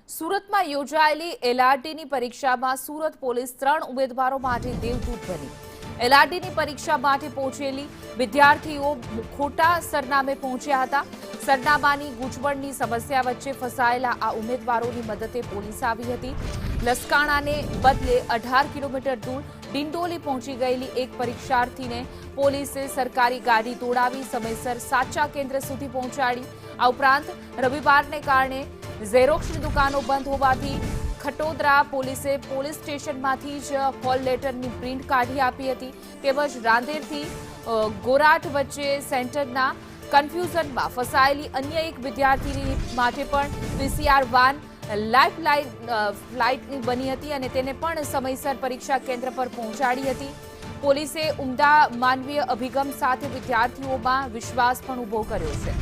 સુરતમાં યોજાયેલી એલઆરટીની પરીક્ષામાં સુરત પોલીસ 3 ઉમેદવારો માટે દેવદૂત બની। એલઆરટીની પરીક્ષા માટે પહોંચેલી વિદ્યાર્થીઓ ખોટા સરનામે પહોંચ્યા હતા। સરનામાની ગૂંચવણની સમસ્યા વચ્ચે ફસાયેલા આ ઉમેદવારોની મદદે પોલીસ આવી હતી। લસકાણાને બદલે 18 કિલોમીટર દૂર ડિંડોલી પહોંચી ગયેલી એક પરીક્ષાર્થીને પોલીસે સરકારી ગાડી દોડાવી સમયસર સાચા કેન્દ્ર સુધી પહોંચાડી। આ ઉપરાંત રવિવારને કારણે ઝેરોક્સની દુકાનો બંધ હોવાથી ખટોદરા પોલીસે પોલીસ સ્ટેશનમાંથી જ કોલ લેટરની પ્રિન્ટ કાઢી આપી હતી। તેમજ રાંદેરથી ગોરાટ વચ્ચે સેન્ટરના કન્ફ્યુઝનમાં ફસાયેલી અન્ય એક વિદ્યાર્થીની માટે પણ પીસીઆર વાન લાઇફ ફ્લાઇટની બની હતી અને તેને પણ સમયસર પરીક્ષા કેન્દ્ર પર પહોંચાડી હતી। પોલીસે ઉમદા માનવીય અભિગમ સાથે વિદ્યાર્થીઓમાં વિશ્વાસ પણ ઉભો કર્યો છે।